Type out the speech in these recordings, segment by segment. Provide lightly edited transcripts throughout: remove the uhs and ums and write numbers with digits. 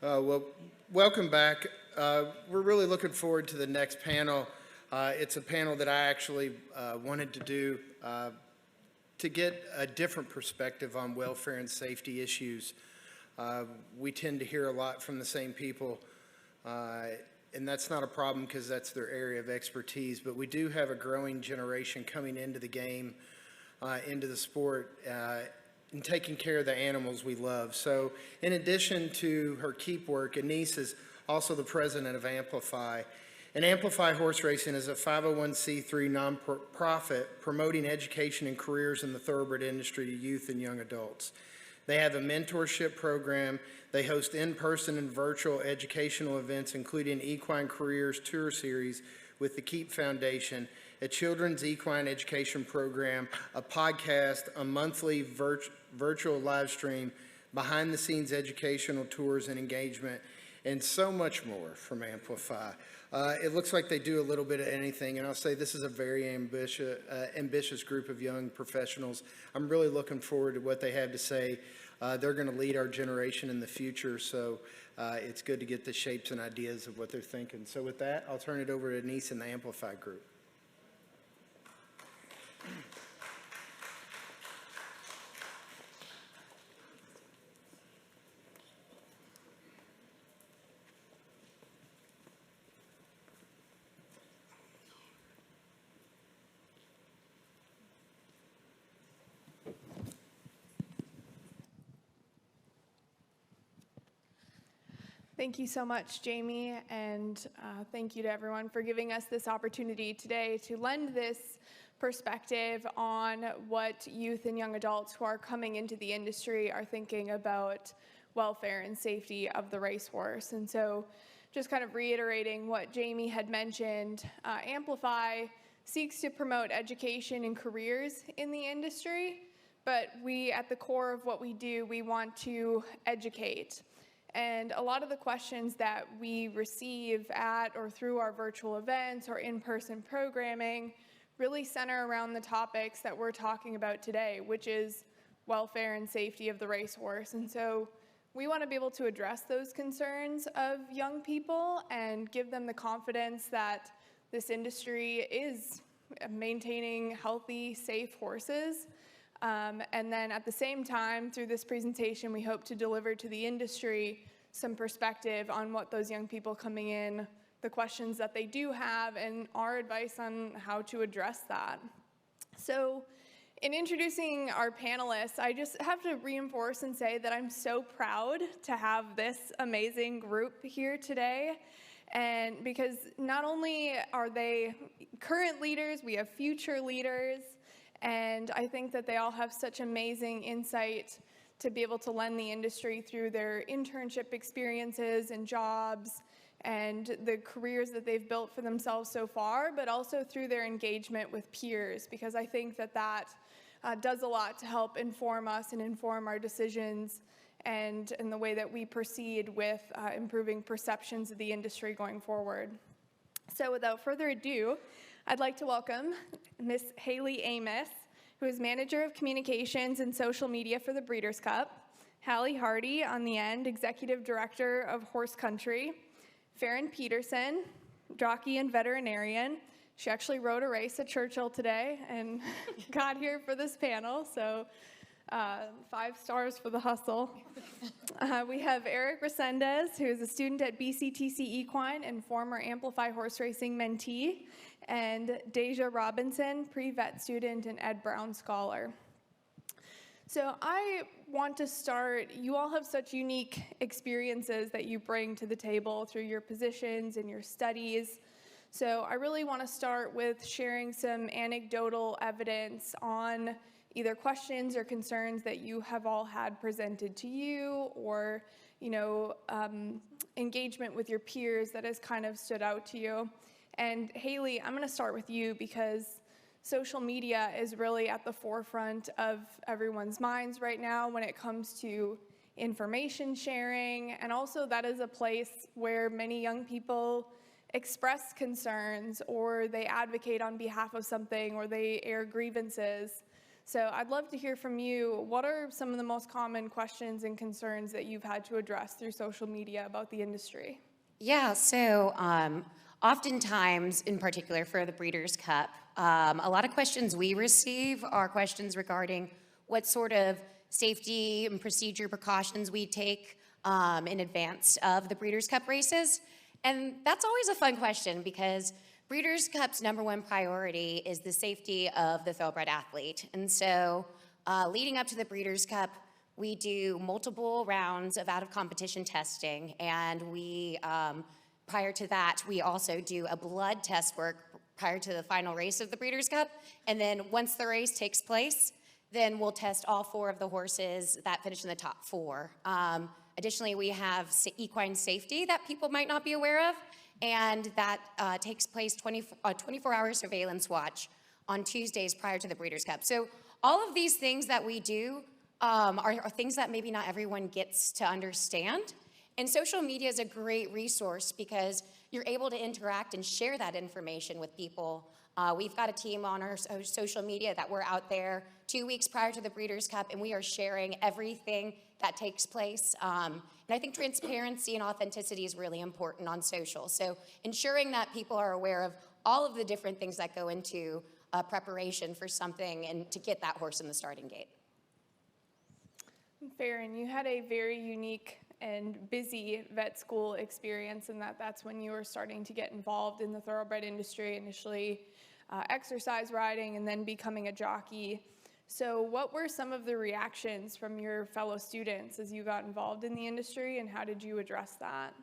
Well, welcome back. We're really looking forward to the next panel. It's a panel that I actually wanted to do to get a different perspective on welfare and safety issues. We tend to hear a lot from the same people, and that's not a problem because that's their area of expertise, but we do have a growing generation coming into the game, into the sport, and taking care of the animals we love. So in addition to her keep work, Annise is also the president of Amplify. And Amplify Horse Racing is a 501c3 nonprofit promoting education and careers in the thoroughbred industry to youth and young adults. They have a mentorship program. They host in-person and virtual educational events, including Equine Careers Tour Series with the Keep Foundation, a children's equine education program, a podcast, a monthly virtual live stream, behind-the-scenes educational tours and engagement, and so much more from Amplify. It looks like they do a little bit of anything, and I'll say this is a very ambitious group of young professionals. I'm really looking forward to what they have to say. They're going to lead our generation in the future, so it's good to get the shapes and ideas of what they're thinking. So with that, I'll turn it over to Annise and the Amplify group. Thank you so much, Jamie, and thank you to everyone for giving us this opportunity today to lend this perspective on what youth and young adults who are coming into the industry are thinking about welfare and safety of the racehorse. And so just kind of reiterating what Jamie had mentioned, Amplify seeks to promote education and careers in the industry, but we, at the core of what we do, we want to educate. And a lot of the questions that we receive at or through our virtual events or in-person programming really center around the topics that we're talking about today, which is welfare and safety of the racehorse. And so we want to be able to address those concerns of young people and give them the confidence that this industry is maintaining healthy, safe horses. And then at the same time, through this presentation, we hope to deliver to the industry some perspective on what those young people coming in, the questions that they do have, and our advice on how to address that. So in introducing our panelists, I just have to reinforce and say that I'm so proud to have this amazing group here today. And because not only are they current leaders, we have future leaders, and I think that they all have such amazing insight to be able to lend the industry through their internship experiences and jobs and the careers that they've built for themselves so far, but also through their engagement with peers, because I think that that does a lot to help inform us and inform our decisions and in the way that we proceed with improving perceptions of the industry going forward. So without further ado, I'd like to welcome Miss Hallie Amoss, who is Manager of Communications and Social Media for the Breeders' Cup, Hallie Hardy, on the end, Executive Director of Horse Country, Ferrin Peterson, Jockey and Veterinarian. She actually rode a race at Churchill today and got here for this panel, so 5 stars for the hustle. We have Resendiz, who is a student at BCTC Equine and former Amplify Horse Racing mentee, and Deja Robinson, pre-vet student and Ed Brown scholar. So I want to start, you all have such unique experiences that you bring to the table through your positions and your studies. So I really want to start with sharing some anecdotal evidence on either questions or concerns that you have all had presented to you, or engagement with your peers that has kind of stood out to you. And Hallie, I'm going to start with you because social media is really at the forefront of everyone's minds right now when it comes to information sharing, and also that is a place where many young people express concerns or they advocate on behalf of something or they air grievances. So I'd love to hear from you. What are some of the most common questions and concerns that you've had to address through social media about the industry? Yeah, so oftentimes, in particular for the Breeders' Cup, a lot of questions we receive are questions regarding what sort of safety and procedure precautions we take in advance of the Breeders' Cup races. And that's always a fun question because Breeders' Cup's #1 priority is the safety of the thoroughbred athlete. And so leading up to the Breeders' Cup, we do multiple rounds of out-of-competition testing, and we, prior to that, we also do a blood test work prior to the final race of the Breeders' Cup. And then once the race takes place, then we'll test all 4 of the horses that finish in the top 4. Additionally, we have equine safety that people might not be aware of, and that takes place 24-hour surveillance watch on Tuesdays prior to the Breeders' Cup. So all of these things that we do are things that maybe not everyone gets to understand. And social media is a great resource because you're able to interact and share that information with people. We've got a team on our social media that we're out there 2 weeks prior to the Breeders' Cup, and we are sharing everything that takes place. And I think transparency and authenticity is really important on social. So ensuring that people are aware of all of the different things that go into preparation for something and to get that horse in the starting gate. Ferrin, you had a very unique and busy vet school experience, and that's when you were starting to get involved in the thoroughbred industry, initially exercise riding and then becoming a jockey. So what were some of the reactions from your fellow students as you got involved in the industry, and how did you address that?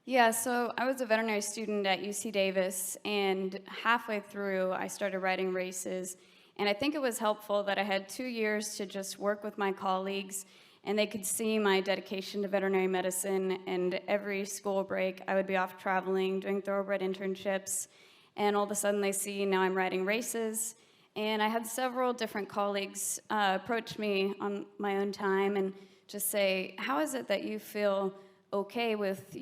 Yeah, so I was a veterinary student at UC Davis, and halfway through I started riding races, and I think it was helpful that I had 2 years to just work with my colleagues, and they could see my dedication to veterinary medicine, and every school break I would be off traveling, doing thoroughbred internships, and all of a sudden they see now I'm riding races. And I had several different colleagues approach me on my own time and just say, how is it that you feel okay with,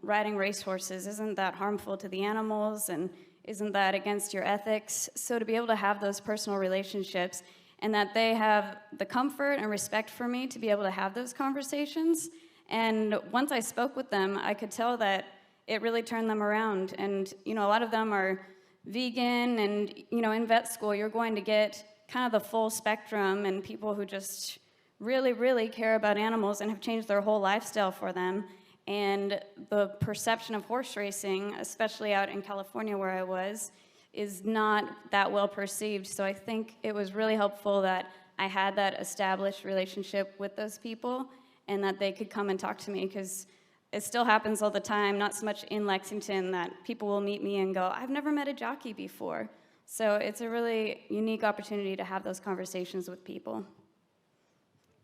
riding racehorses? Isn't that harmful to the animals? And isn't that against your ethics? So to be able to have those personal relationships and that they have the comfort and respect for me to be able to have those conversations. And once I spoke with them, I could tell that it really turned them around. And, a lot of them are vegan, and in vet school you're going to get kind of the full spectrum, and people who just really, really care about animals and have changed their whole lifestyle for them. And the perception of horse racing, especially out in California where I was, is not that well perceived. So I think it was really helpful that I had that established relationship with those people and that they could come and talk to me, because it still happens all the time, not so much in Lexington, that people will meet me and go, I've never met a jockey before. So it's a really unique opportunity to have those conversations with people.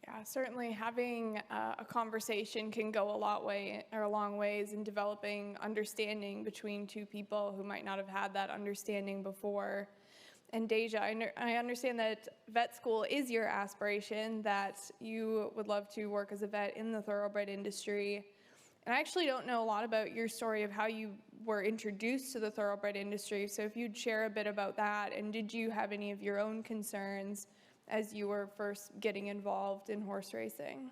Yeah, certainly having a conversation can go a long ways in developing understanding between two people who might not have had that understanding before. And Deja, I understand that vet school is your aspiration, that you would love to work as a vet in the thoroughbred industry. And I actually don't know a lot about your story of how you were introduced to the thoroughbred industry, so if you'd share a bit about that, and did you have any of your own concerns as you were first getting involved in horse racing?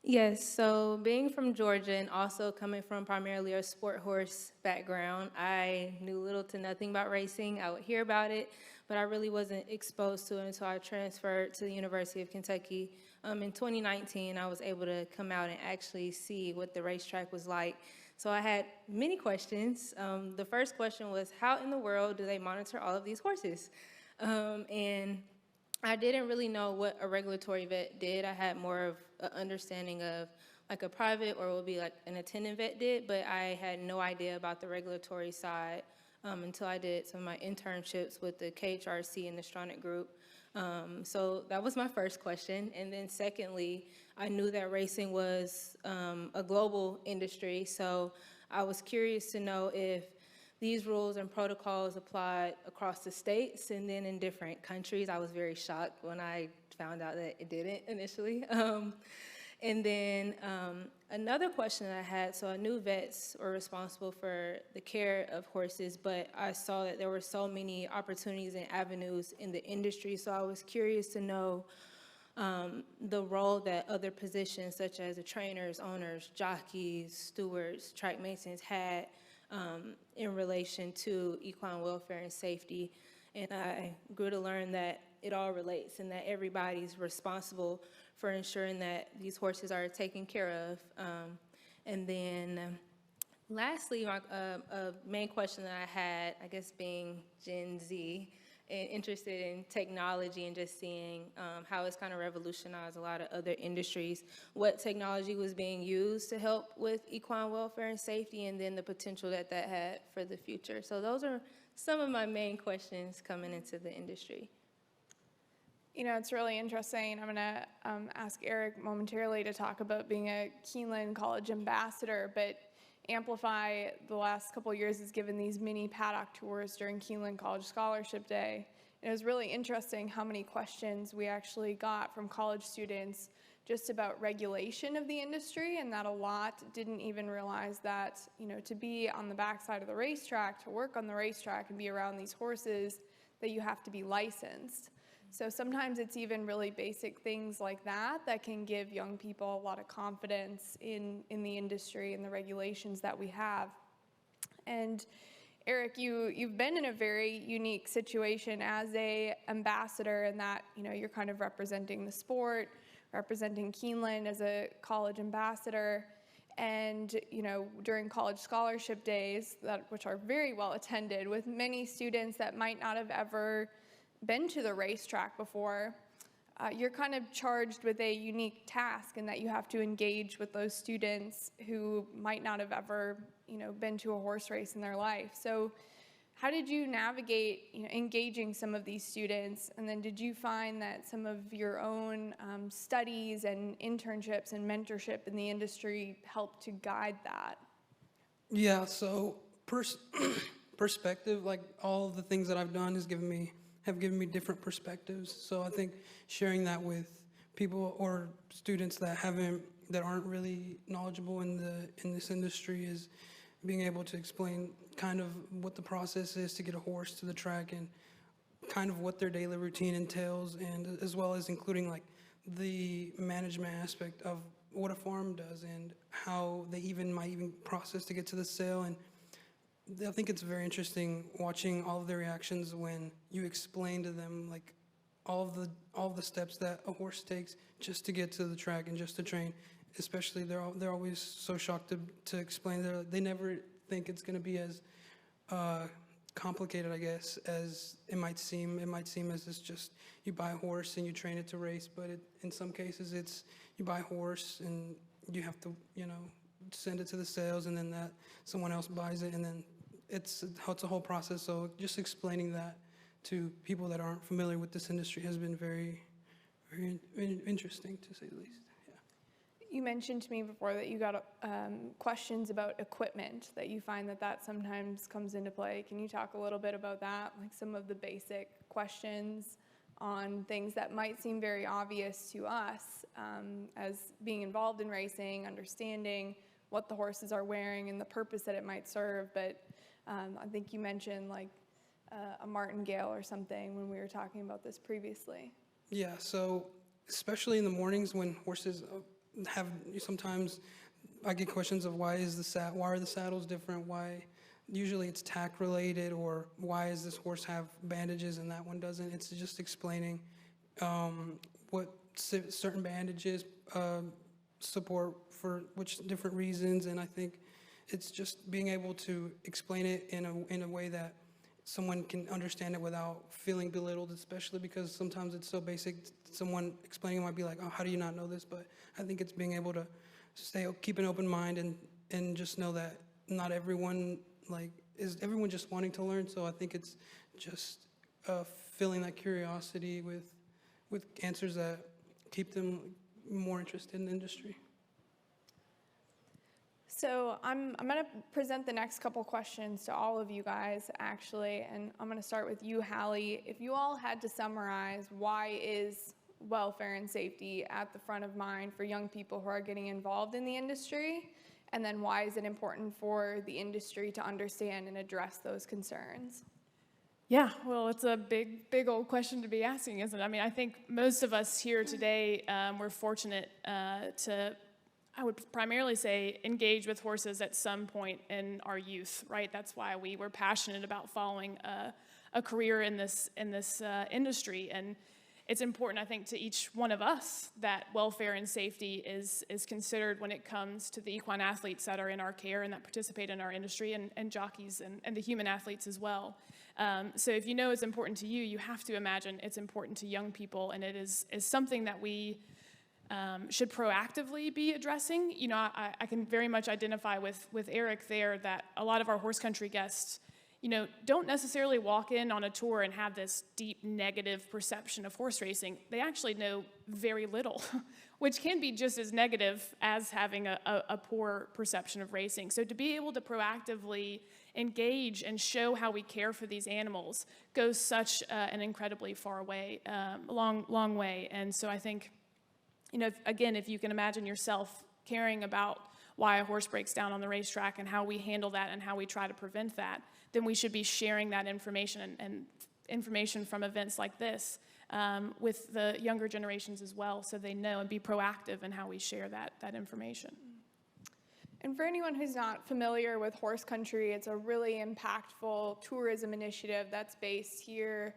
Yes, so being from Georgia and also coming from primarily a sport horse background, I knew little to nothing about racing. I would hear about it, but I really wasn't exposed to it until I transferred to the University of Kentucky. In 2019, I was able to come out and actually see what the racetrack was like. So I had many questions. The first question was, how in the world do they monitor all of these horses? And I didn't really know what a regulatory vet did. I had more of an understanding of like a private or what would be like an attendant vet did, but I had no idea about the regulatory side until I did some of my internships with the KHRC and the Stronach Group. So that was my first question. And then secondly, I knew that racing was a global industry, so I was curious to know if these rules and protocols applied across the states and then in different countries. I was very shocked when I found out that it didn't initially. And then Another question that I had, so I knew vets were responsible for the care of horses, but I saw that there were so many opportunities and avenues in the industry, so I was curious to know the role that other positions such as the trainers, owners, jockeys, stewards, track maintenance had in relation to equine welfare and safety. And I grew to learn that it all relates and that everybody's responsible for ensuring that these horses are taken care of. And then lastly, my main question that I had, I guess being Gen Z, and interested in technology and just seeing how it's kind of revolutionized a lot of other industries, what technology was being used to help with equine welfare and safety, and then the potential that that had for the future. So those are some of my main questions coming into the industry. You know, it's really interesting. I'm going to ask Eric momentarily to talk about being a Keeneland College ambassador, but Amplify the last couple of years has given these mini paddock tours during Keeneland College Scholarship Day. And it was really interesting how many questions we actually got from college students just about regulation of the industry, and that a lot didn't even realize that, you know, to be on the backside of the racetrack, to work on the racetrack and be around these horses, that you have to be licensed. So sometimes it's even really basic things like that that can give young people a lot of confidence in the industry and the regulations that we have. And Eric, you've been in a very unique situation as a ambassador in that, you know, you're kind of representing the sport, representing Keeneland as a college ambassador. And, you know, during college scholarship days, which are very well attended with many students that might not have ever been to the racetrack before, you're kind of charged with a unique task in that you have to engage with those students who might not have ever, you know, been to a horse race in their life. So how did you navigate, you know, engaging some of these students? And then did you find that some of your own studies and internships and mentorship in the industry helped to guide that? Yeah, so perspective, like all of the things that I've done have given me different perspectives. So I think sharing that with people or students that aren't really knowledgeable in this industry is being able to explain kind of what the process is to get a horse to the track and kind of what their daily routine entails, and as well as including like the management aspect of what a farm does and how they might even process to get to the sale. And I think it's very interesting watching all of their reactions when you explain to them like all of the steps that a horse takes just to get to the track and just to train. Especially they're always so shocked to explain that they never think it's going to be as complicated, I guess, as it might seem. It might seem as it's just you buy a horse and you train it to race, but in some cases it's you buy a horse and you have to, you know, send it to the sales, and then that someone else buys it, and then it's a whole process. So just explaining that to people that aren't familiar with this industry has been very, very interesting, to say the least. Yeah. You mentioned to me before that you got questions about equipment, that you find that sometimes comes into play. Can you talk a little bit about that, like some of the basic questions on things that might seem very obvious to us as being involved in racing, understanding what the horses are wearing and the purpose that it might serve, but I think you mentioned like a martingale or something when we were talking about this previously. Yeah, so especially in the mornings when horses sometimes I get questions of why are the saddles different? Why usually it's tack related, or why does this horse have bandages and that one doesn't? It's just explaining what certain bandages support for which different reasons, and I think it's just being able to explain it in a way that someone can understand it without feeling belittled, especially because sometimes it's so basic. Someone explaining it might be like, oh, how do you not know this? But I think it's being able to keep an open mind and just know that not everyone is everyone just wanting to learn. So I think it's just filling that curiosity with answers that keep them more interested in the industry. So I'm going to present the next couple questions to all of you guys, actually, and I'm going to start with you, Hallie. If you all had to summarize why is welfare and safety at the front of mind for young people who are getting involved in the industry? And then why is it important for the industry to understand and address those concerns? Yeah, well, it's a big old question to be asking, isn't it? I mean, I think most of us here today, we're fortunate to, I would primarily say, engage with horses at some point in our youth, right? That's why we were passionate about following a career in this industry. And it's important, I think, to each one of us that welfare and safety is considered when it comes to the equine athletes that are in our care and that participate in our industry, and jockeys and the human athletes as well. So if you know it's important to you, you have to imagine it's important to young people, and it is something that we should proactively be addressing. You know, I can very much identify with Eric there that a lot of our horse country guests, you know, don't necessarily walk in on a tour and have this deep negative perception of horse racing. They actually know very little, which can be just as negative as having a poor perception of racing. So to be able to proactively engage and show how we care for these animals goes such an incredibly far way, long way. And so I think, you know, again, if you can imagine yourself caring about why a horse breaks down on the racetrack and how we handle that and how we try to prevent that, then we should be sharing that information and information from events like this with the younger generations as well, so they know, and be proactive in how we share that information. And for anyone who's not familiar with horse country, it's a really impactful tourism initiative that's based here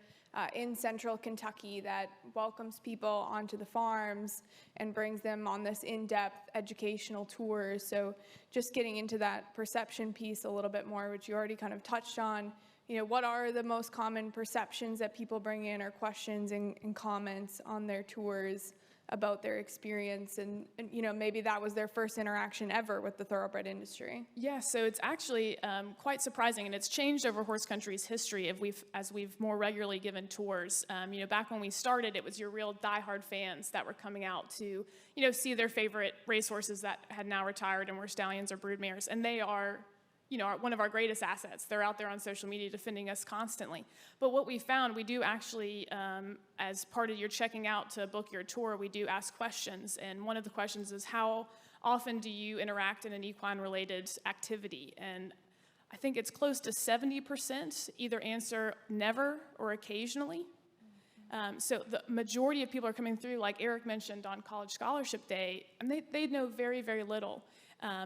in central Kentucky that welcomes people onto the farms and brings them on this in-depth educational tour. So just getting into that perception piece a little bit more, which you already kind of touched on, you know, what are the most common perceptions that people bring in, or questions and comments on their tours about their experience, and you know, maybe that was their first interaction ever with the thoroughbred industry? Yeah, so it's actually quite surprising, and it's changed over horse country's history as we've more regularly given tours. You know, back when we started, it was your real diehard fans that were coming out to, you know, see their favorite racehorses that had now retired and were stallions or broodmares, and they are, you know, one of our greatest assets. They're out there on social media defending us constantly. But what we found, we do actually, as part of your checking out to book your tour, we do ask questions. And one of the questions is, how often do you interact in an equine-related activity? And I think it's close to 70% either answer never or occasionally. So the majority of people are coming through, like Eric mentioned, on College Scholarship Day, and they know very, very little.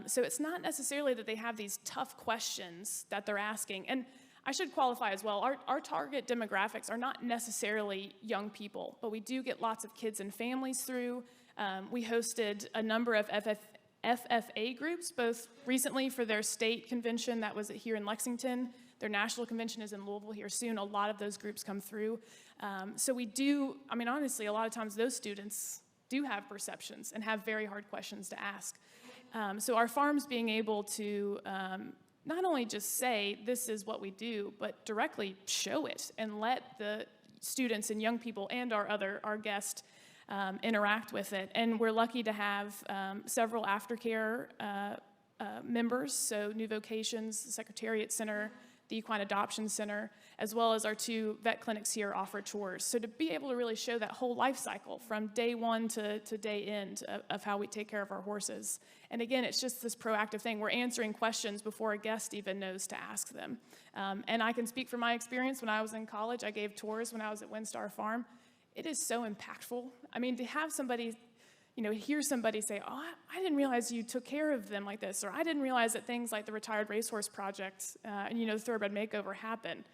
So it's not necessarily that they have these tough questions that they're asking. And I should qualify as well, our target demographics are not necessarily young people, but we do get lots of kids and families through. We hosted a number of FFA groups, both recently for their state convention that was here in Lexington. Their national convention is in Louisville here soon. A lot of those groups come through. So we do, I mean, honestly, a lot of times those students do have perceptions and have very hard questions to ask. So our farms being able to not only just say this is what we do, but directly show it and let the students and young people and our guests interact with it. And we're lucky to have several aftercare members, so New Vocations, the Secretariat Center, the Equine Adoption Center, as well as our 2 vet clinics here offer tours. So to be able to really show that whole life cycle from day one to day end of how we take care of our horses. And again, it's just this proactive thing. We're answering questions before a guest even knows to ask them. And I can speak from my experience. When I was in college, I gave tours when I was at Windstar Farm. It is so impactful. I mean, to have somebody, you know, hear somebody say, oh, I didn't realize you took care of them like this, or I didn't realize that things like the Retired Racehorse Project and, you know, the Thoroughbred Makeover happen.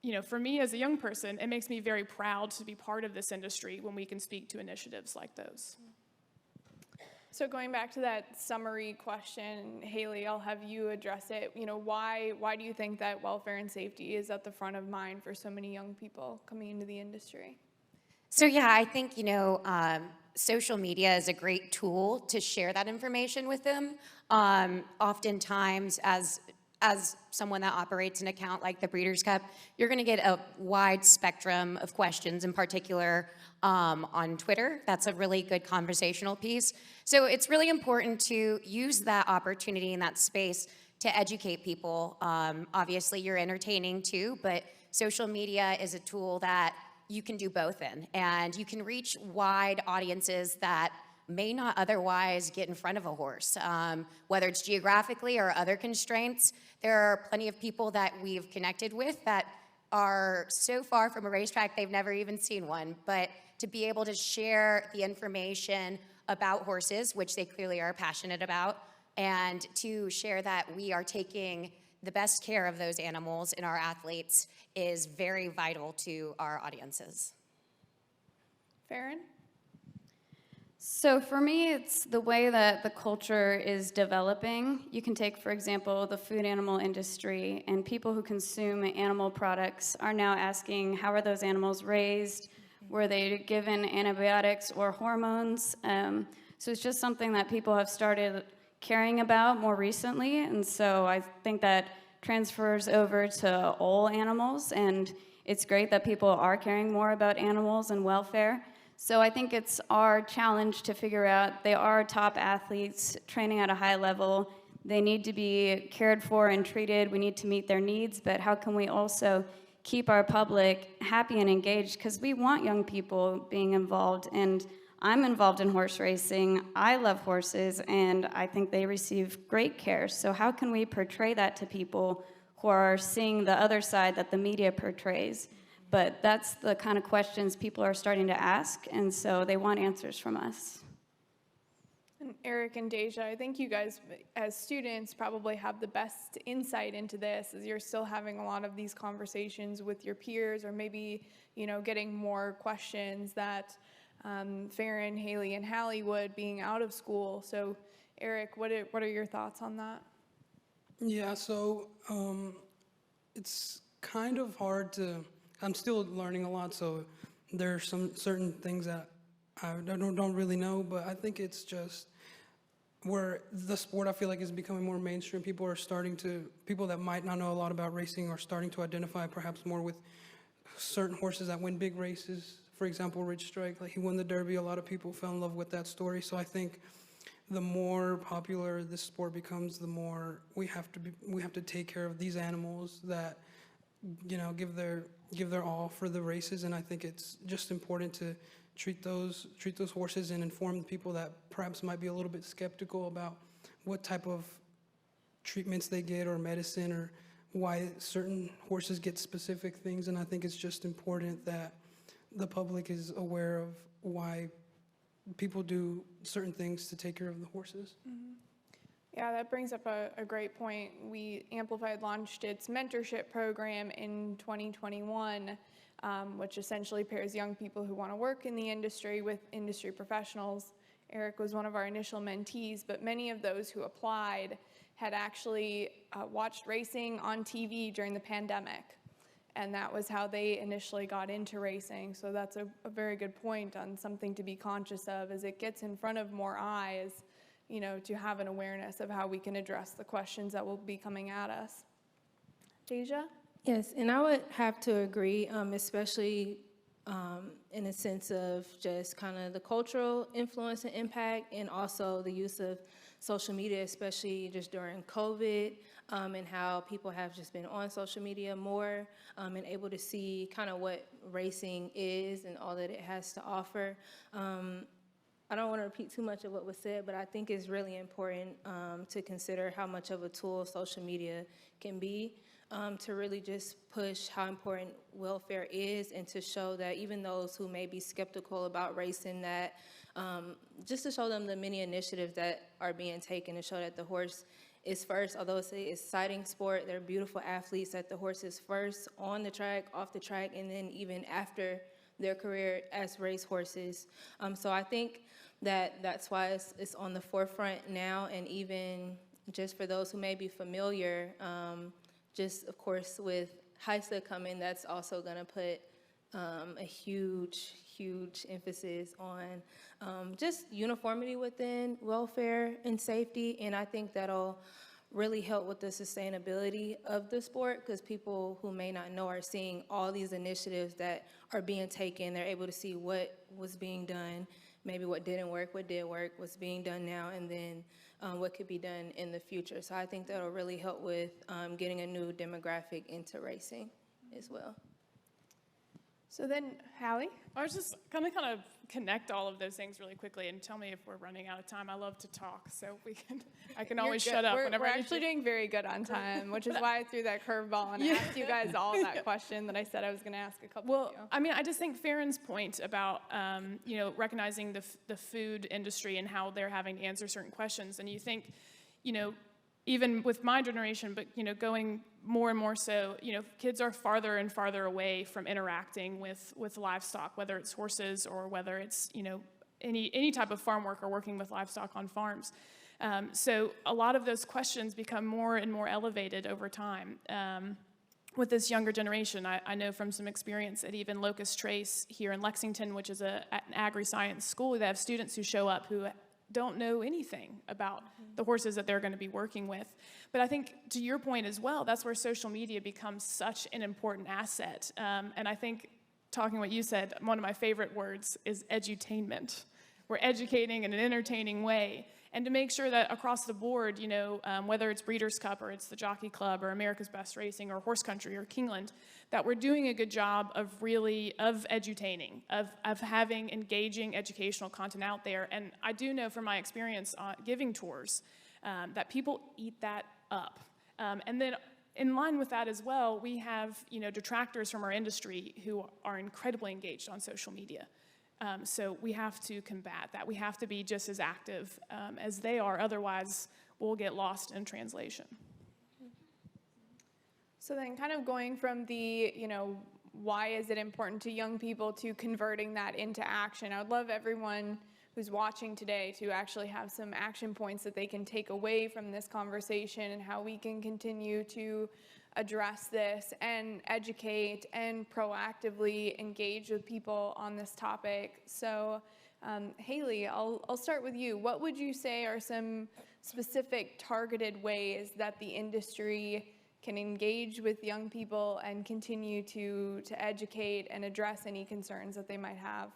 You know, for me as a young person, it makes me very proud to be part of this industry when we can speak to initiatives like those. So going back to that summary question, Hallie, I'll have you address it. You know, why do you think that welfare and safety is at the front of mind for so many young people coming into the industry? So yeah, I think, you know, social media is a great tool to share that information with them. Oftentimes, as someone that operates an account like the Breeders' Cup, you're going to get a wide spectrum of questions, in particular on Twitter. That's a really good conversational piece. So it's really important to use that opportunity in that space to educate people. Obviously, you're entertaining too, but social media is a tool that you can do both in. And you can reach wide audiences that may not otherwise get in front of a horse, whether it's geographically or other constraints. There are plenty of people that we've connected with that are so far from a racetrack they've never even seen one, but to be able to share the information about horses, which they clearly are passionate about, and to share that we are taking the best care of those animals and our athletes is very vital to our audiences. Ferrin? So for me, it's the way that the culture is developing. You can take, for example, the food animal industry, and people who consume animal products are now asking, how are those animals raised? Were they given antibiotics or hormones? So it's just something that people have started caring about more recently, and so I think that transfers over to all animals, and it's great that people are caring more about animals and welfare. So I think it's our challenge to figure out, they are top athletes training at a high level. They need to be cared for and treated. We need to meet their needs, but how can we also keep our public happy and engaged? Because we want young people being involved, and I'm involved in horse racing. I love horses, and I think they receive great care. So how can we portray that to people who are seeing the other side that the media portrays? But that's the kind of questions people are starting to ask, and so they want answers from us. And Eric and Deja, I think you guys, as students, probably have the best insight into this, as you're still having a lot of these conversations with your peers, or maybe, you know, getting more questions that Ferrin, Hallie, and Hallie would, being out of school. So, Eric, what are your thoughts on that? Yeah, so it's kind of hard to, I'm still learning a lot, so there are some certain things that I don't really know, but I think it's just where the sport, I feel like, is becoming more mainstream. People that might not know a lot about racing are starting to identify perhaps more with certain horses that win big races. For example, Rich Strike, like he won the Derby, a lot of people fell in love with that story. So I think the more popular this sport becomes, the more we have to take care of these animals that, you know, give their all for the races. And I think it's just important to treat those horses and inform people that perhaps might be a little bit skeptical about what type of treatments they get or medicine, or why certain horses get specific things. And I think it's just important that the public is aware of why people do certain things to take care of the horses. Mm-hmm. Yeah, that brings up a great point. Amplify launched its mentorship program in 2021, which essentially pairs young people who want to work in the industry with industry professionals. Eric was one of our initial mentees, but many of those who applied had actually watched racing on TV during the pandemic. And that was how they initially got into racing. So that's a very good point on something to be conscious of as it gets in front of more eyes, you know, to have an awareness of how we can address the questions that will be coming at us. Deja? Yes, and I would have to agree, especially in a sense of just kind of the cultural influence and impact, and also the use of social media, especially just during COVID, and how people have just been on social media more and able to see kind of what racing is and all that it has to offer. I don't want to repeat too much of what was said, but I think it's really important to consider how much of a tool social media can be to really just push how important welfare is, and to show that even those who may be skeptical about racing, that just to show them the many initiatives that are being taken to show that the horse is first. Although it's an exciting sport, they're beautiful athletes, that the horse is first on the track, off the track, and then even after their career as race horses. So I think that that's why it's on the forefront now, and even just for those who may be familiar, just of course with HISA coming, that's also going to put a huge emphasis on just uniformity within welfare and safety, and I think that'll really help with the sustainability of the sport, because people who may not know are seeing all these initiatives that are being taken. They're able to see what was being done, maybe what didn't work, what did work, what's being done now, and then what could be done in the future. So I think that'll really help with getting a new demographic into racing as well. So then, Hallie? I was just going to kind of connect all of those things really quickly and tell me if we're running out of time. I love to talk, so I can always You're shut good. up We're whenever I need actually to. doing very good on time, which is why I threw that curveball and asked you guys all that question that I said I was going to ask a couple of you. I mean, I just think Ferrin's point about, recognizing the food industry and how they're having to answer certain questions, and you think, even with my generation, but, going more and more so, kids are farther and farther away from interacting with livestock, whether it's horses or whether it's, any type of farm work or working with livestock on farms. So a lot of those questions become more and more elevated over time. With this younger generation, I know from some experience at even Locust Trace here in Lexington, which is an agri-science school, they have students who show up who don't know anything about the horses that they're going to be working with. But I think, to your point as well, that's where social media becomes such an important asset. And I think, talking what you said, one of my favorite words is edutainment. We're educating in an entertaining way. And to make sure that across the board, whether it's Breeders' Cup or it's the Jockey Club or America's Best Racing or Horse Country or Kingland, that we're doing a good job of edutaining, of having engaging educational content out there. And I do know from my experience giving tours that people eat that up. And then in line with that as well, we have, detractors from our industry who are incredibly engaged on social media. So we have to combat that. We have to be just as active as they are. Otherwise, we'll get lost in translation. So then kind of going from the, why is it important to young people to converting that into action, I would love everyone who's watching today to actually have some action points that they can take away from this conversation and how we can continue to address this and educate and proactively engage with people on this topic. So Hallie, I'll start with you. What would you say are some specific targeted ways that the industry can engage with young people and continue to educate and address any concerns that they might have?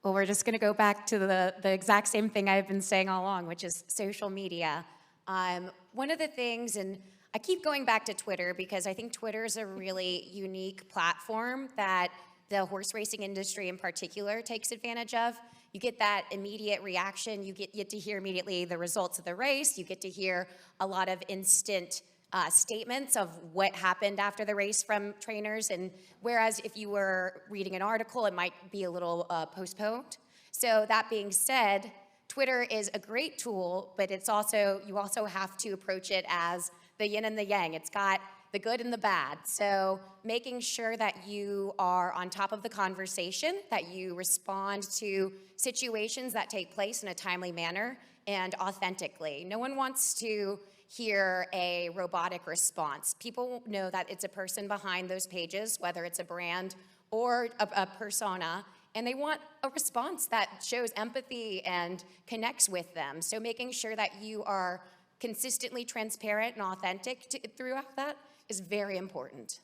Well, we're just going to go back to the exact same thing I've been saying all along, which is social media. One of the things, and I keep going back to Twitter because I think Twitter is a really unique platform that the horse racing industry in particular takes advantage of. You get that immediate reaction. You get to hear immediately the results of the race. You get to hear a lot of instant statements of what happened after the race from trainers, and whereas if you were reading an article, it might be a little postponed. So that being said, Twitter is a great tool, but you also have to approach it as the yin and the yang. It's got the good and the bad. So making sure that you are on top of the conversation, that you respond to situations that take place in a timely manner and authentically. No one wants to hear a robotic response. People know that it's a person behind those pages, whether it's a brand or a persona, and they want a response that shows empathy and connects with them. So making sure that you are consistently transparent and authentic throughout that is very important.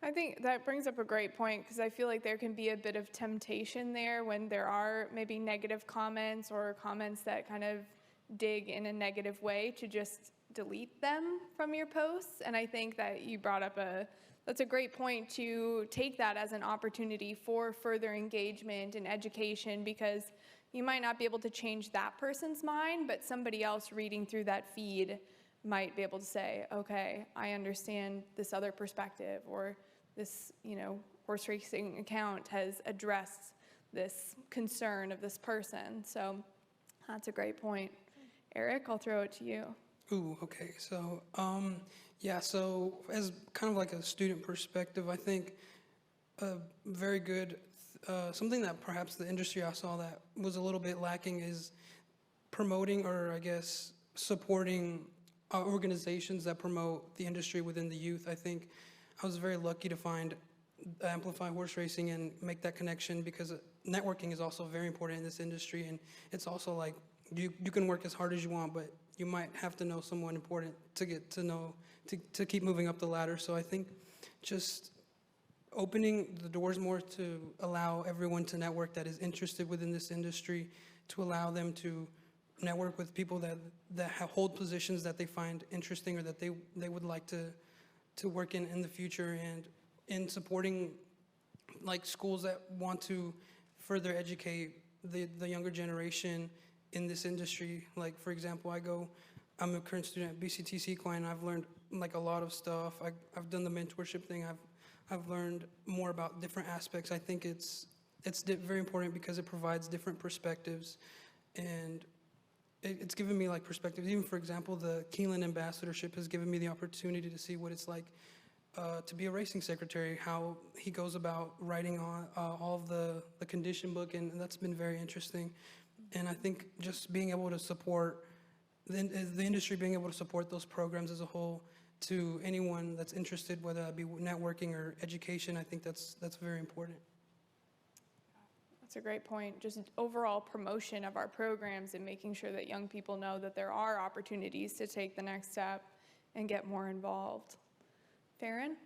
I think that brings up a great point, because I feel like there can be a bit of temptation there when there are maybe negative comments or comments that kind of dig in a negative way to just delete them from your posts. And I think that you brought up that's a great point, to take that as an opportunity for further engagement and education, because you might not be able to change that person's mind, but somebody else reading through that feed might be able to say, okay, I understand this other perspective, or this, horse racing account has addressed this concern of this person. So that's a great point. Eric, I'll throw it to you. Ooh, okay. So, so as kind of like a student perspective, I think a very good, something that perhaps the industry I saw that was a little bit lacking is promoting, or I guess supporting organizations that promote the industry within the youth. I think I was very lucky to find Amplify Horse Racing and make that connection, because networking is also very important in this industry, and it's also like, you can work as hard as you want, but you might have to know someone important to get to know, to keep moving up the ladder. So I think just opening the doors more to allow everyone to network that is interested within this industry, to allow them to network with people that hold positions that they find interesting, or that they would like to work in the future, and in supporting like schools that want to further educate the younger generation in this industry. Like, for example, I'm a current student at BCTC Equine. I've learned like a lot of stuff. I've done the mentorship thing. I've learned more about different aspects. I think it's very important because it provides different perspectives, and it's given me like perspectives. Even, for example, the Keeneland ambassadorship has given me the opportunity to see what it's like to be a racing secretary, how he goes about writing on all of the condition book, and that's been very interesting. And I think just being able to support the industry, being able to support those programs as a whole to anyone that's interested, whether that be networking or education, I think that's very important. That's a great point. Just overall promotion of our programs and making sure that young people know that there are opportunities to take the next step and get more involved. Ferrin?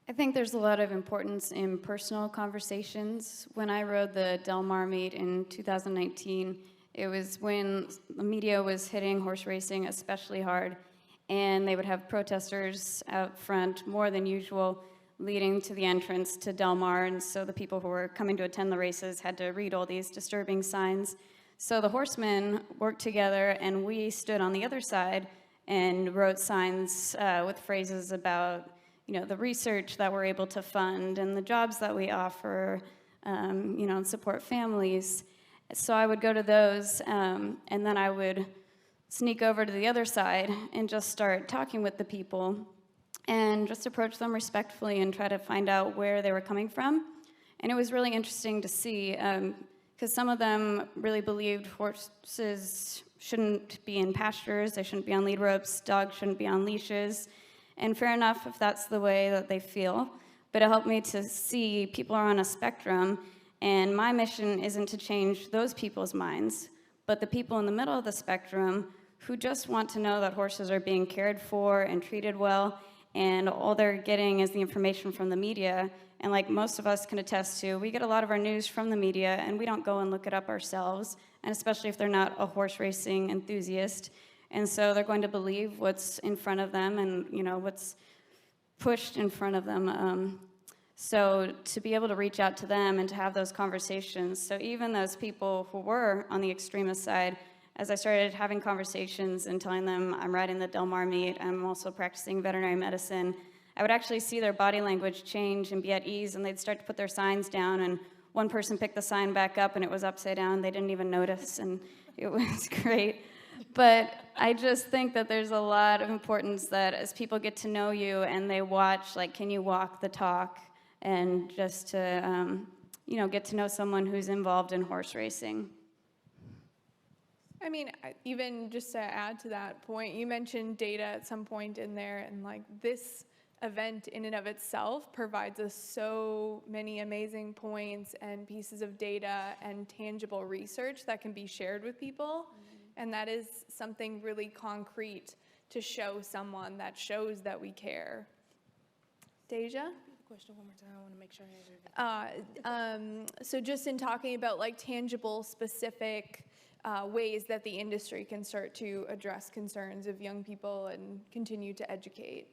I think there's a lot of importance in personal conversations. When I rode the Del Mar meet in 2019, it was when the media was hitting horse racing especially hard, and they would have protesters out front more than usual leading to the entrance to Del Mar, and so the people who were coming to attend the races had to read all these disturbing signs. So the horsemen worked together, and we stood on the other side and wrote signs with phrases about, you know, the research that we're able to fund and the jobs that we offer, you know, and support families. So I would go to those, and then I would sneak over to the other side and just start talking with the people and just approach them respectfully and try to find out where they were coming from. And it was really interesting to see, because some of them really believed horses shouldn't be in pastures, they shouldn't be on lead ropes, dogs shouldn't be on leashes. And fair enough if that's the way that they feel, but it helped me to see people are on a spectrum, and my mission isn't to change those people's minds, but the people in the middle of the spectrum who just want to know that horses are being cared for and treated well, and all they're getting is the information from the media. And like most of us can attest to, we get a lot of our news from the media, and we don't go and look it up ourselves, and especially if they're not a horse racing enthusiast. And so they're going to believe what's in front of them and, you know, what's pushed in front of them. So to be able to reach out to them and to have those conversations, so even those people who were on the extremist side, as I started having conversations and telling them I'm riding the Del Mar meet, I'm also practicing veterinary medicine, I would actually see their body language change and be at ease, and they'd start to put their signs down, and one person picked the sign back up and it was upside down. They didn't even notice, and it was great. But I just think that there's a lot of importance that as people get to know you and they watch, like, can you walk the talk, and just to, you know, get to know someone who's involved in horse racing. I mean, even just to add to that point, you mentioned data at some point in there, and like this event in and of itself provides us so many amazing points and pieces of data and tangible research that can be shared with people. And that is something really concrete to show someone that shows that we care. Deja? Question one more time. I want to make sure I heard it. So just in talking about like tangible, specific ways that the industry can start to address concerns of young people and continue to educate.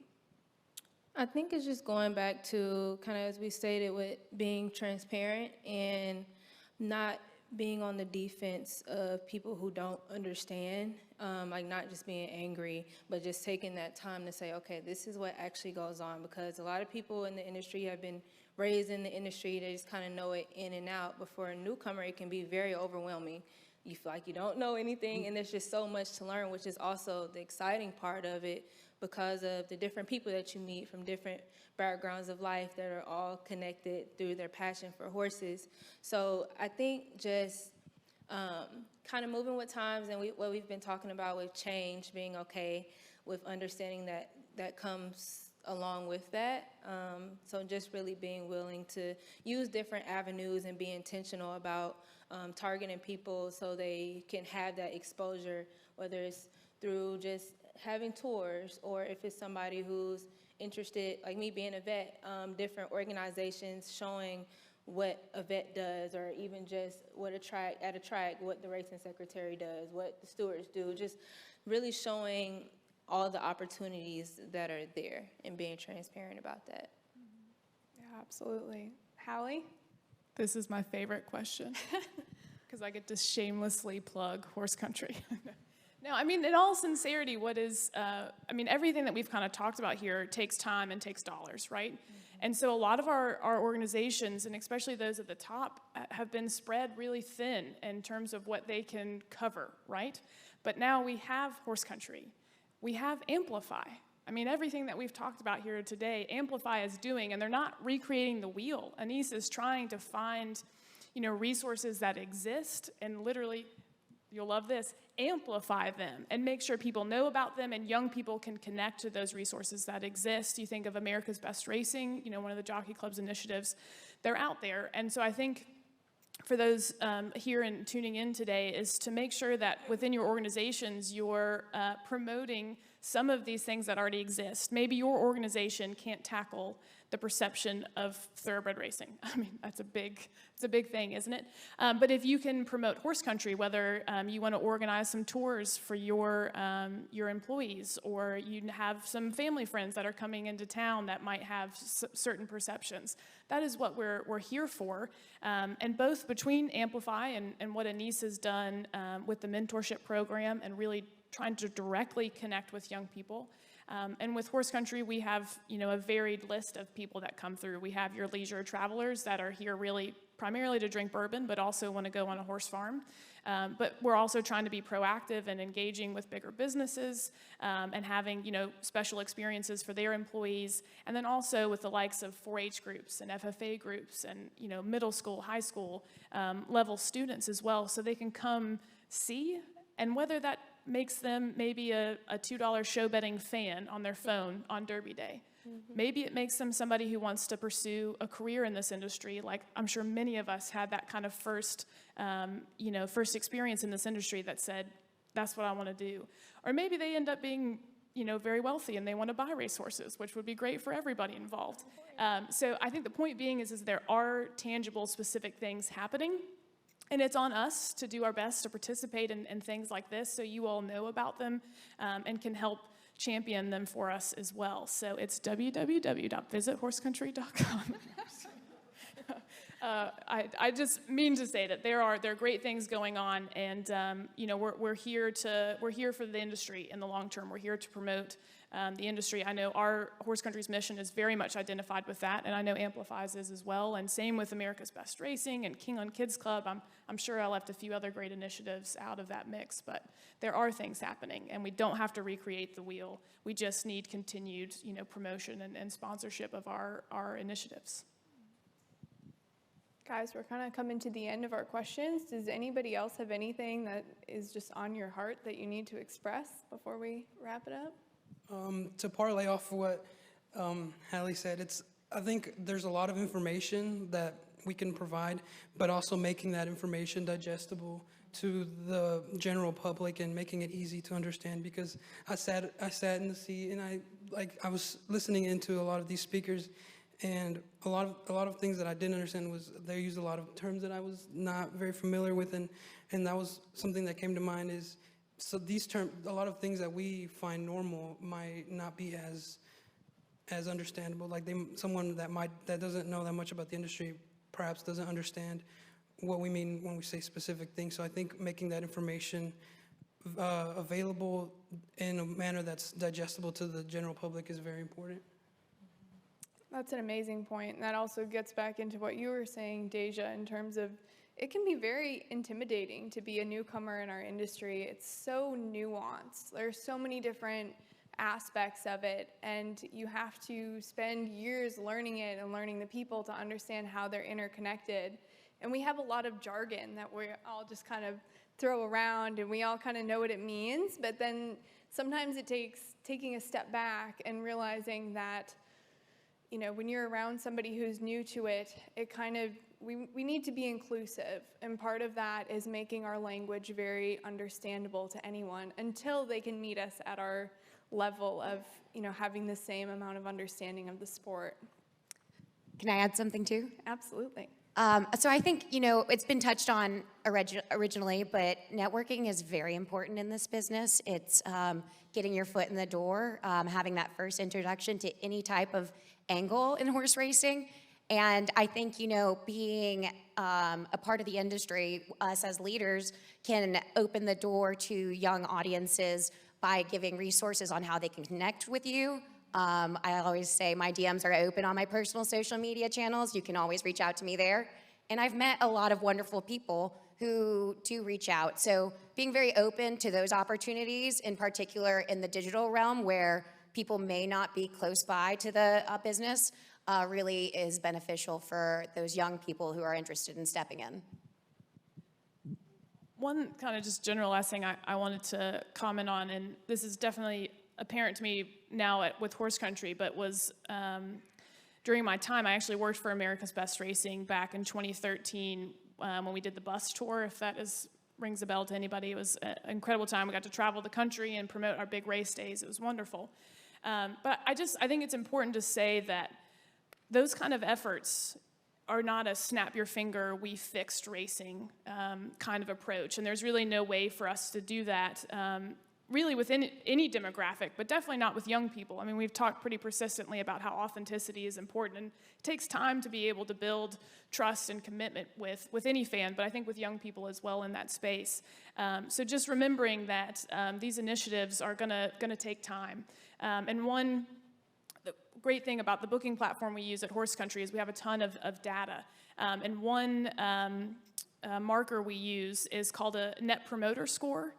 I think it's just going back to kind of, as we stated, with being transparent and not being on the defense of people who don't understand, like not just being angry, but just taking that time to say, okay, this is what actually goes on, because a lot of people in the industry have been raised in the industry, they just kind of know it in and out, but for a newcomer, it can be very overwhelming. You feel like you don't know anything, and there's just so much to learn, which is also the exciting part of it, because of the different people that you meet from different backgrounds of life that are all connected through their passion for horses. So I think just kind of moving with times, and what we've been talking about with change, being okay with understanding that that comes along with that. So just really being willing to use different avenues and be intentional about targeting people so they can have that exposure, whether it's through just having tours, or if it's somebody who's interested, like me being a vet, different organizations showing what a vet does, or even just what at a track, what the racing secretary does, what the stewards do, just really showing all the opportunities that are there and being transparent about that. Yeah, Absolutely. Hallie? This is my favorite question because I get to shamelessly plug horse country. No, I mean, in all sincerity, everything that we've kind of talked about here takes time and takes dollars, right? And so a lot of our organizations, and especially those at the top, have been spread really thin in terms of what they can cover, right? But now we have horse country. We have Amplify. I mean, everything that we've talked about here today, Amplify is doing, and they're not recreating the wheel. Annise is trying to find, resources that exist and literally, you'll love this, amplify them and make sure people know about them and young people can connect to those resources that exist. You think of America's Best Racing, one of the Jockey Club's initiatives, they're out there. And so I think for those here and tuning in today is to make sure that within your organizations, you're promoting some of these things that already exist. Maybe your organization can't tackle the perception of thoroughbred racing. I mean, it's a big thing, isn't it? But if you can promote horse country, whether you want to organize some tours for your employees, or you have some family friends that are coming into town that might have certain perceptions, that is what we're here for. And both between Amplify and what Annise has done with the mentorship program and really trying to directly connect with young people. And with horse country, we have, a varied list of people that come through. We have your leisure travelers that are here really primarily to drink bourbon, but also want to go on a horse farm. But we're also trying to be proactive and engaging with bigger businesses and having, special experiences for their employees. And then also with the likes of 4-H groups and FFA groups and, middle school, high school level students as well, so they can come see. And whether that makes them maybe a $2 show betting fan on their phone on Derby Day. Mm-hmm. Maybe it makes them somebody who wants to pursue a career in this industry. Like I'm sure many of us had that kind of first experience in this industry that said, that's what I want to do. Or maybe they end up being, very wealthy and they want to buy racehorses, which would be great for everybody involved. So I think the point being is there are tangible, specific things happening. And it's on us to do our best to participate in things like this so you all know about them and can help champion them for us as well. So it's www.visithorseCountry.com. I just mean to say that there are great things going on, and we're here for the industry in the long term. We're here to promote the industry. I know our horse country's mission is very much identified with that, and I know Amplify's is as well. And same with America's Best Racing and King on Kids Club. I'm sure I left a few other great initiatives out of that mix, but there are things happening, and we don't have to recreate the wheel. We just need continued, promotion and sponsorship of our initiatives. Guys, we're kind of coming to the end of our questions. Does anybody else have anything that is just on your heart that you need to express before we wrap it up? To parlay off of what Hallie said, I think there's a lot of information that we can provide, but also making that information digestible to the general public and making it easy to understand. Because I sat in the seat and I was listening into a lot of these speakers, and a lot of things that I didn't understand was they used a lot of terms that I was not very familiar with, and that was something that came to mind is, so these terms, a lot of things that we find normal might not be as understandable. Like someone that doesn't know that much about the industry perhaps doesn't understand what we mean when we say specific things. So I think making that information available in a manner that's digestible to the general public is very important. That's an amazing point. And that also gets back into what you were saying, Deja, in terms of it can be very intimidating to be a newcomer in our industry. It's so nuanced. There's so many different aspects of it, and you have to spend years learning it and learning the people to understand how they're interconnected. And we have a lot of jargon that we all just kind of throw around, and we all kind of know what it means, but then sometimes it takes taking a step back and realizing that when you're around somebody who's new to it, we need to be inclusive. And part of that is making our language very understandable to anyone until they can meet us at our level of, having the same amount of understanding of the sport. Can I add something too? Absolutely. So I think, it's been touched on originally, but networking is very important in this business. It's getting your foot in the door, having that first introduction to any type of angle in horse racing. And I think, being a part of the industry, us as leaders can open the door to young audiences by giving resources on how they can connect with you. I always say my DMs are open on my personal social media channels. You can always reach out to me there. And I've met a lot of wonderful people who do reach out. So being very open to those opportunities, in particular in the digital realm where people may not be close by to the business, really is beneficial for those young people who are interested in stepping in. One kind of just general last thing I wanted to comment on, and this is definitely apparent to me now with Horse Country, but was during my time, I actually worked for America's Best Racing back in 2013 when we did the bus tour, if that rings a bell to anybody. It was an incredible time. We got to travel the country and promote our big race days. It was wonderful. But I think it's important to say that those kind of efforts are not a snap your finger, we fixed racing kind of approach. And there's really no way for us to do that really within any demographic, but definitely not with young people. I mean, we've talked pretty persistently about how authenticity is important, and it takes time to be able to build trust and commitment with any fan, but I think with young people as well in that space. So just remembering that these initiatives are gonna take time. And one great thing about the booking platform we use at Horse Country is we have a ton of data. And one marker we use is called a Net Promoter Score,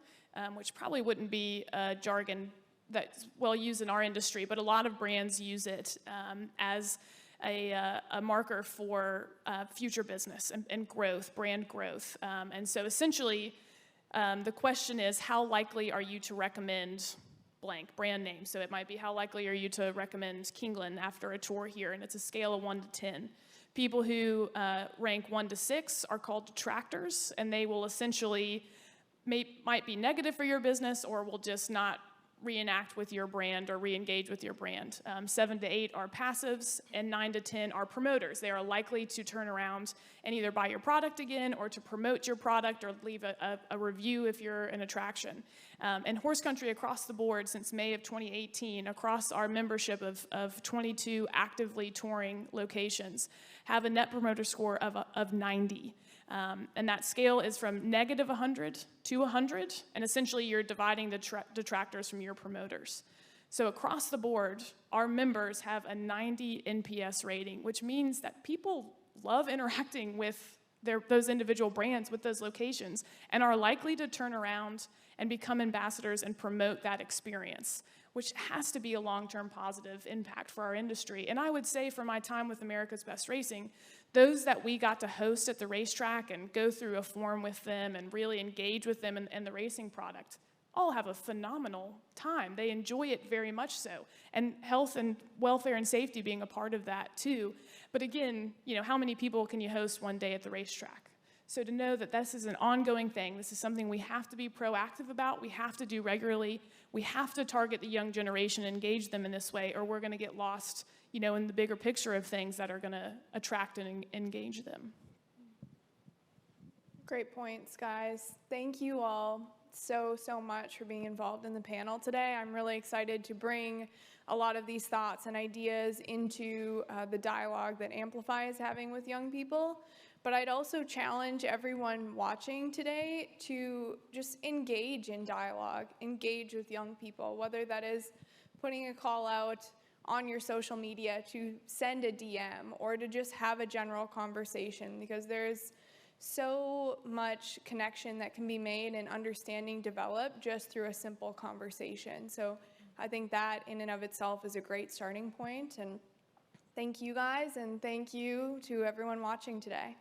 which probably wouldn't be a jargon that's well used in our industry, but a lot of brands use it as a marker for future business and growth, brand growth. And so essentially, the question is, how likely are you to recommend blank brand name? So it might be, how likely are you to recommend Kingland after a tour here? And it's a scale of 1 to 10. People who rank 1 to 6 are called detractors, and they will essentially might be negative for your business or will just not reenact with your brand or re-engage with your brand. 7 to 8 are passives, and 9 to 10 are promoters. They are likely to turn around and either buy your product again or to promote your product or leave a review if you're an attraction. And Horse Country across the board since May of 2018, across our membership of 22 actively touring locations, have a Net Promoter Score of 90. And that scale is from negative 100 to 100, and essentially you're dividing the detractors from your promoters. So across the board, our members have a 90 NPS rating, which means that people love interacting with those individual brands, with those locations, and are likely to turn around and become ambassadors and promote that experience, which has to be a long-term positive impact for our industry. And I would say from my time with America's Best Racing, those that we got to host at the racetrack and go through a forum with them and really engage with them in the racing product all have a phenomenal time. They enjoy it very much so. And health and welfare and safety being a part of that too. But again, how many people can you host one day at the racetrack? So to know that this is an ongoing thing, this is something we have to be proactive about, we have to do regularly, we have to target the young generation, engage them in this way, or we're gonna get lost, in the bigger picture of things that are gonna attract and engage them. Great points, guys. Thank you all so much for being involved in the panel today. I'm really excited to bring a lot of these thoughts and ideas into the dialogue that Amplify is having with young people. But I'd also challenge everyone watching today to just engage in dialogue, engage with young people, whether that is putting a call out on your social media to send a DM or to just have a general conversation, because there's so much connection that can be made and understanding developed just through a simple conversation. So I think that in and of itself is a great starting point. And thank you guys, and thank you to everyone watching today.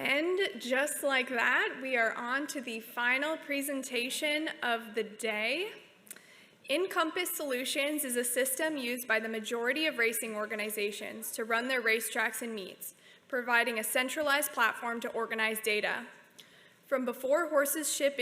And just like that, we are on to the final presentation of the day. Encompass Solutions is a system used by the majority of racing organizations to run their racetracks and meets, providing a centralized platform to organize data. From before horses ship